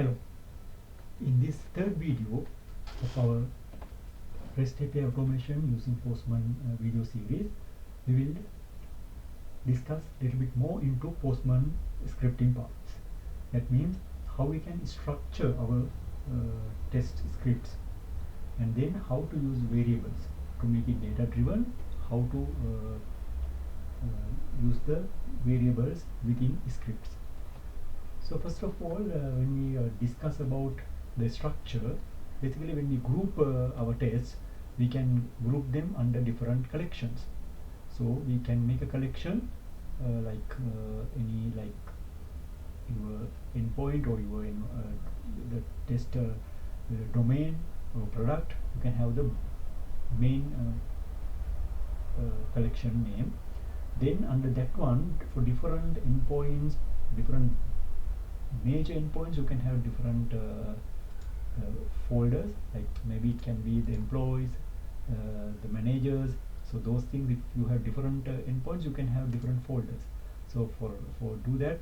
Hello, in this third video of our REST API automation using Postman video series, we will discuss a little bit more into Postman scripting parts. That means how we can structure our test scripts, and then how to use variables to make it data driven, how to use the variables within scripts. So first of all, when we discuss about the structure, basically when we group our tests, we can group them under different collections. So we can make a collection any like your endpoint or your the test domain or product. You can have the main collection name. Then under that one, for different endpoints, different major endpoints, you can have different folders, like maybe it can be the employees, the managers. So those things, if you have different endpoints, you can have different folders. So for do that,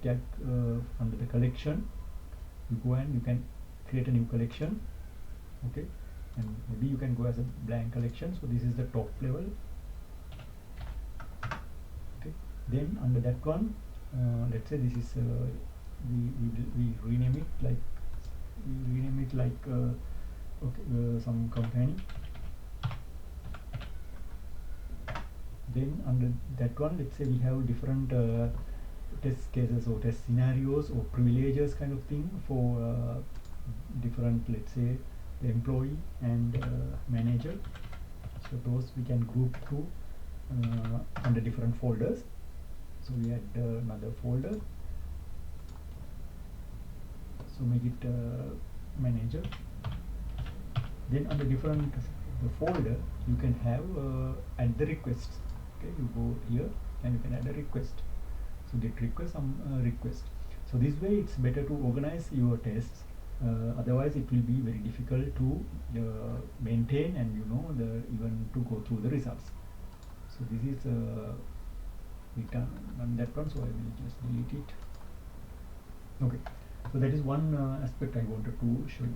under the collection, you go and you can create a new collection, okay, and maybe you can go as a blank collection. So this is the top level, okay. Then under that one, let's say this is we rename it like some company. Then under that one, let's say we have different test cases or test scenarios or privileges kind of thing for different, let's say, the employee and manager. So those we can group to under different folders. So we add another folder. So make it manager. Then under different the folder, you can have add the requests. Okay, you go here and you can add a request. So get request, request. So this way it's better to organize your tests. Otherwise it will be very difficult to maintain and even to go through the results. So this is return on that one, so I will just delete it. Okay, so that is one aspect I wanted to show you.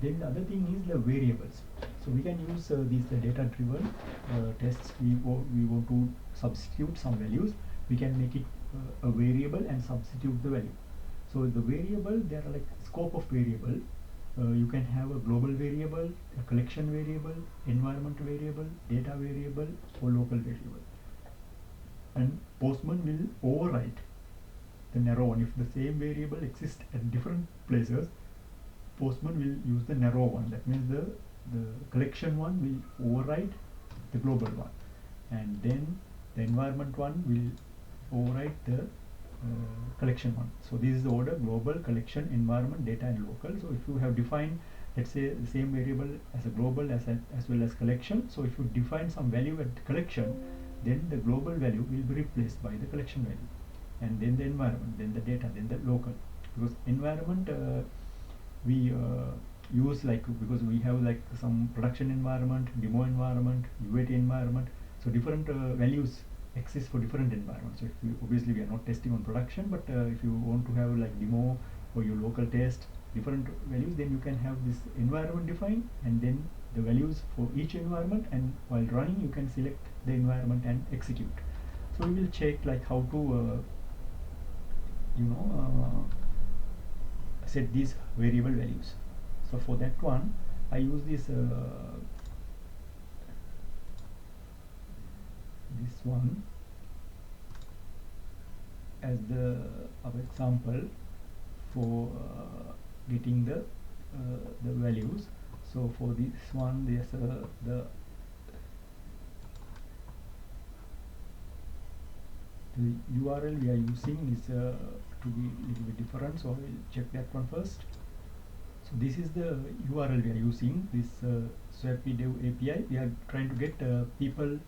Then the other thing is the variables. So we can use these data driven tests. We want to substitute some values. We can make it a variable and substitute the value. So the variable, there are like scope of variable. You can have a global variable, a collection variable, environment variable, data variable, or local variable. And Postman will override the narrow one. If the same variable exists at different places, Postman will use the narrow one. That means the collection one will override the global one, and then the environment one will override the collection one. So this is the order: global, collection, environment, data, and local. So if you have defined, let's say, the same variable as a global as well as collection, so if you define some value at collection, then the global value will be replaced by the collection value, and then the environment, then the data, then the local. Because environment we use because we have like some production environment, demo environment, UAT environment. So different values exist for different environments. So if obviously we are not testing on production, but if you want to have like demo or your local test, different values, then you can have this environment defined, and then the values for each environment, and while running you can select the environment and execute. So we will check like how to set these variable values. So for that one, I use this one as our example for getting the values. So for this one, there's the URL we are using is to be a little bit different, so I will check that one first. So this is the URL we are using, this SwapDev API. We are trying to get people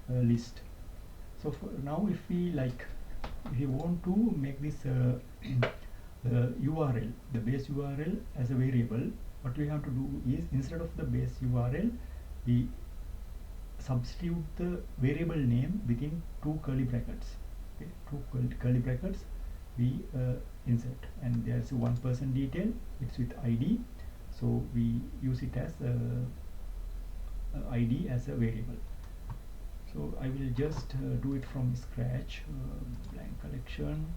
list. So for now, if we want to make this the URL, the base URL as a variable, what we have to do is, instead of the base URL, we substitute the variable name within two curly brackets. Okay, two curly brackets. We insert, and there's a 1% detail, it's with ID, so we use it as ID as a variable. So I will just do it from scratch, blank collection.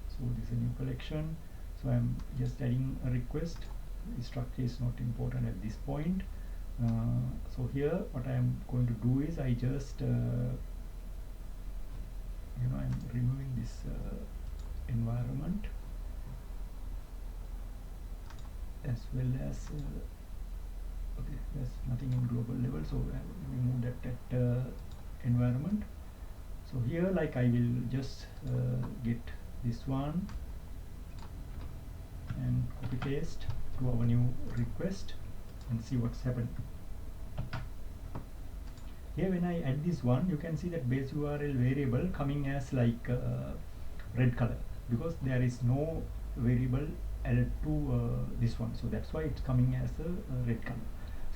So this is a new collection, so I'm just adding a request. The structure is not important at this point. So here what I am going to do is I just I'm removing this environment, as well as okay, there's nothing in global level, so I will remove that environment. So here, like, I will just get this one and copy paste to our new request and see what's happened. Here when I add this one, you can see that base URL variable coming as like red color, because there is no variable added to this one, so that's why it's coming as a red color.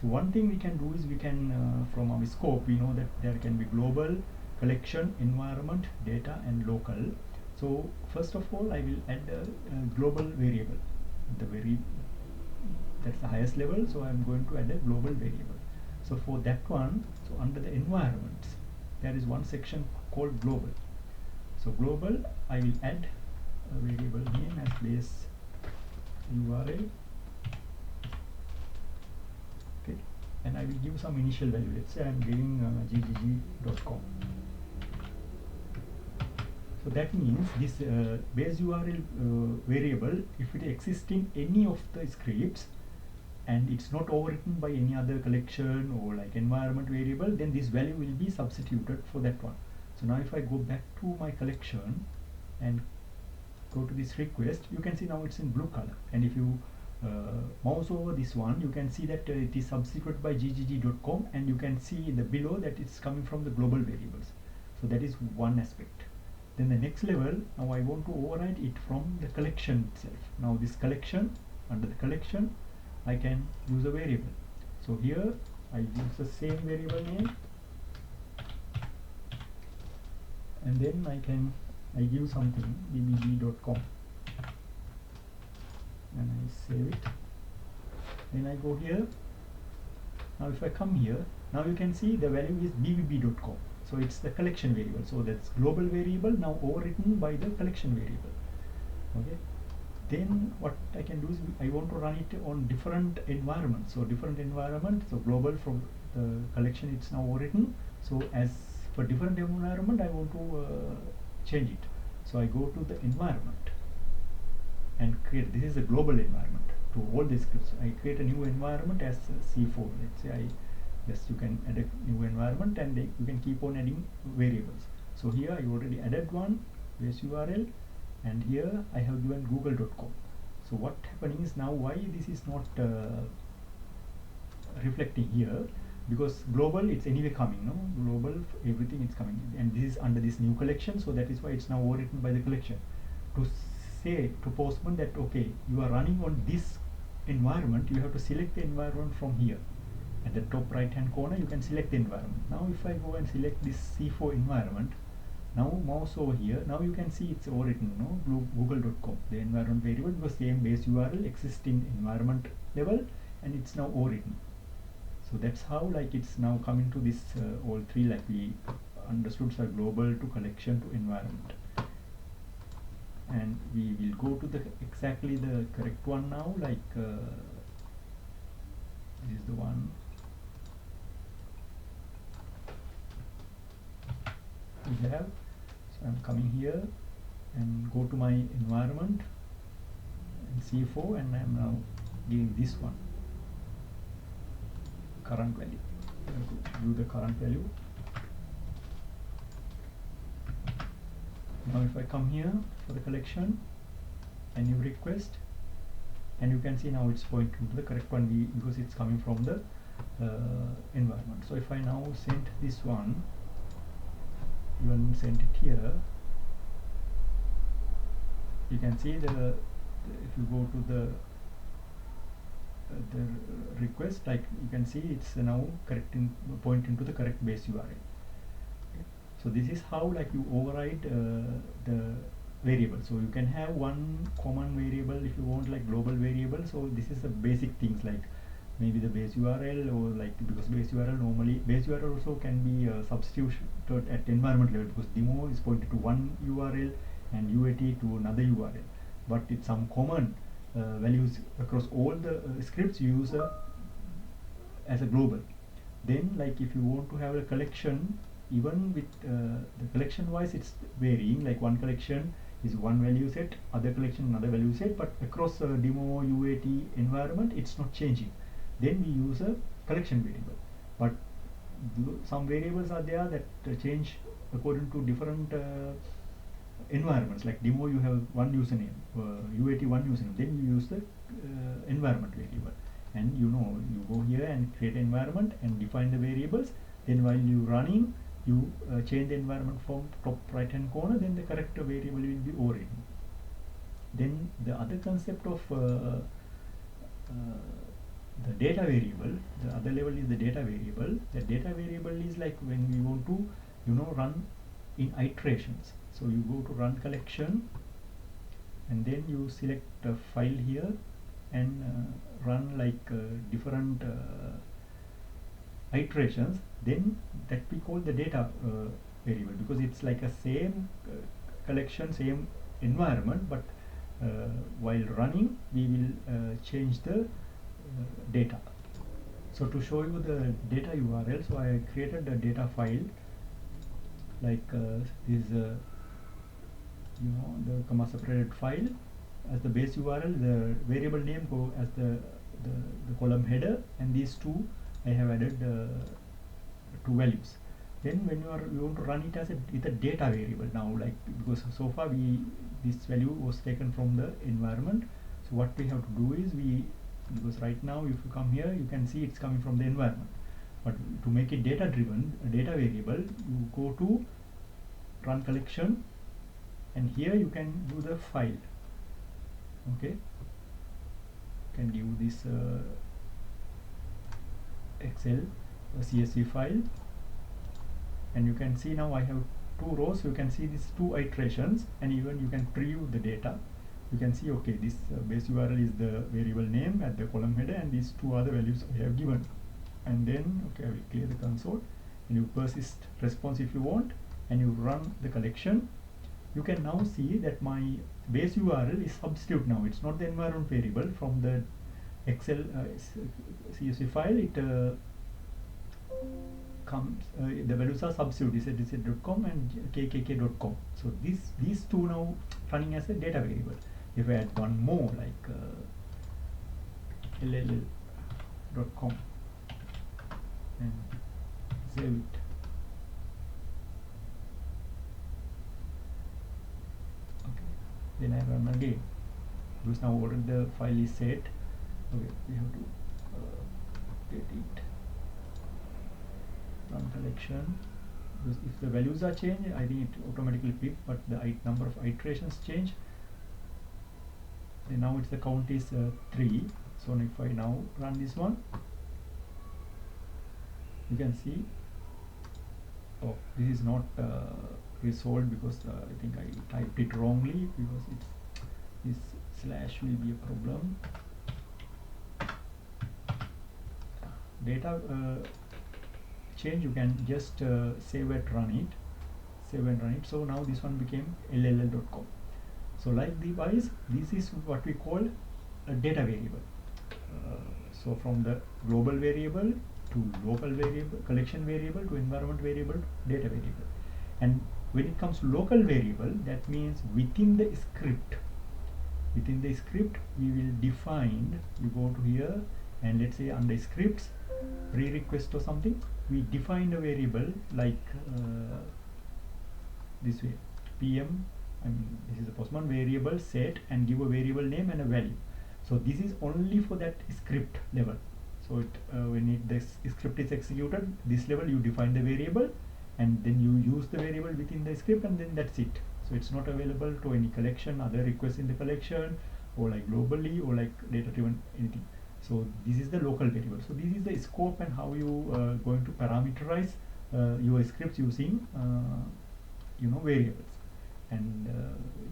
So one thing we can do is we can from our scope, we know that there can be global, collection, environment, data, and local. So first of all, I will add a global variable, that's the highest level, so I'm going to add a global variable. So for that one, so under the environments, there is one section called global. So global, I will add a variable name as base URL, okay, and I will give some initial value. Let's say I'm giving ggg.com. So that means this base URL variable, if it exists in any of the scripts and it's not overwritten by any other collection or like environment variable, then this value will be substituted for that one. So now if I go back to my collection and go to this request, you can see now it's in blue color, and if you mouse over this one, you can see that it is substituted by ggg.com, and you can see the below that it's coming from the global variables. So that is one aspect. Then the next level, now I want to override it from the collection itself. Now this collection, under the collection, I can use a variable. So here I use the same variable name, and then I give something bbg.com, and I save it. Then I go here. Now if I come here, now you can see the value is bbb.com. So it's the collection variable. So that's global variable now overwritten by the collection variable. Okay. Then what I can do is I want to run it on different environments. So different environment. So global from the collection, it's now overwritten. So as for different environment, I want to change it. So I go to the environment and create. This is a global environment to all the scripts. I create a new environment as C4. Let's say you can add a new environment, and you can keep on adding variables. So here I already added one base URL, and here I have given google.com. So what happening is now why this is not reflecting here, because global it's anyway coming, no, global everything is coming, and this is under this new collection, so that is why it's now overwritten by the collection. To say to Postman that okay, you are running on this environment, you have to select the environment from here. At the top right hand corner you can select the environment. Now if I go and select this C4 environment, now mouse over here, now you can see it's overwritten, no, google.com, the environment variable, because same base URL exists in environment level, and it's now overwritten. So that's how like it's now coming to this all three, like we understood, so global to collection to environment. And we will go to the exactly the correct one now, like this is the one we have. So I'm coming here and go to my environment and C4, and I'm now giving this one current value. I have to do the current value. Now if I come here for the collection, a new request, and you can see now it's pointing to the correct one because it's coming from the environment. So if I now send this one, even send it here, you can see the if you go to the request, like you can see it's now pointing to the correct base URL. Okay. So this is how like you override the variable. So you can have one common variable if you want, like global variable. So this is the basic things, like maybe the base URL, or like, because base URL normally, base URL also can be substituted at environment level, because demo is pointed to one URL and UAT to another URL, but it's some common values across all the scripts you use as a global. Then, like if you want to have a collection, even with the collection wise it's varying, like one collection is one value set, other collection another value set, but across demo UAT environment it's not changing. Then we use a collection variable, but some variables are there that change according to different environments. Like demo you have one username, UAT one username, then you use the environment variable, and you go here and create an environment and define the variables. Then while you running, you change the environment from top right hand corner, then the correct variable will be overridden. Then the other concept of the data variable, the other level is the data variable. The data variable is like when we want to run in iterations. So you go to run collection, and then you select a file here and run like different iterations. Then that we call the data variable, because it's like a same collection, same environment, but while running we will change the data. So to show you the data URL, so I created a data file like this the comma separated file. As the base URL, the variable name go as the column header, and these two I have added two values. Then when you want to run it as a data variable now, like because so far this value was taken from the environment. So what we have to do is because right now if you come here you can see it's coming from the environment, but to make it data driven, a data variable, you go to run collection, and here you can do the file. Okay, you can give this Excel CSV file, and you can see now I have two rows. You can see these two iterations, and even you can preview the data. You can see, okay, this base URL is the variable name at the column header, and these two other values I have given. And then, okay, I will clear the console, and you persist response if you want, and you run the collection. You can now see that my base URL is substitute now. It's not the environment variable from the Excel CSV file. It comes, the values are substitute, eterative.com and kkk.com. So these two now running as a data variable. If I add one more, like ll.com, and save it. Okay, then I run again, because now already the file is set. Okay, we have to get it, run collection, because if the values are changed, I think it automatically pick, but the number of iterations change. And now it's the count is 3. So if I now run this one, you can see, oh, this is not resolved, because I think I typed it wrongly, because this slash will be a problem. Data change, you can just save and run it. So now this one became ll.com. So likewise, this is what we call a data variable. So from the global variable to local variable, collection variable to environment variable to data variable. And when it comes to local variable, that means within the script we will define, you go to here, and let's say under scripts, pre-request or something, we define a variable like this way, PM, this is a postman variable set, and give a variable name and a value. So this is only for that script level. So when this script is executed, this level you define the variable, and then you use the variable within the script, and then that's it. So it's not available to any collection, other requests in the collection, or like globally, or like data driven anything. So this is the local variable. So this is the scope and how you going to parameterize your scripts using variables. And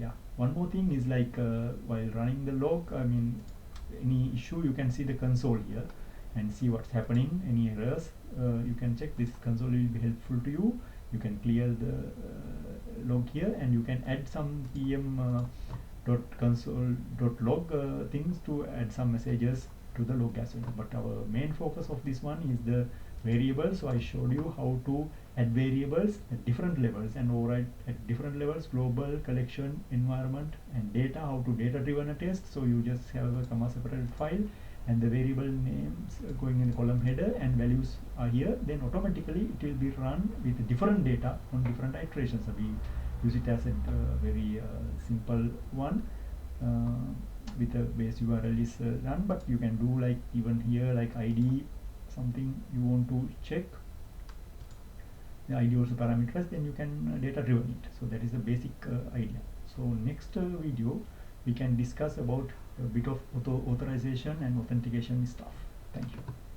yeah, one more thing is like while running the log, I mean, any issue, you can see the console here and see what's happening. Any errors, you can check. This console will be helpful to you. You can clear the log here, and you can add some pm dot console dot log things to add some messages to the log as well. But our main focus of this one is the variables. So I showed you how to add variables at different levels and override at different levels: global, collection, environment, and data. How to data driven a test. So you just have a comma separated file, and the variable names going in the column header and values are here. Then automatically it will be run with different data on different iterations. So we use it as a very simple one. With a base URL is run, but you can do like even here, like ID, something you want to check the ID also parameterized, then you can data driven it. So that is the basic idea. So next video we can discuss about a bit of authorization and authentication stuff. Thank you.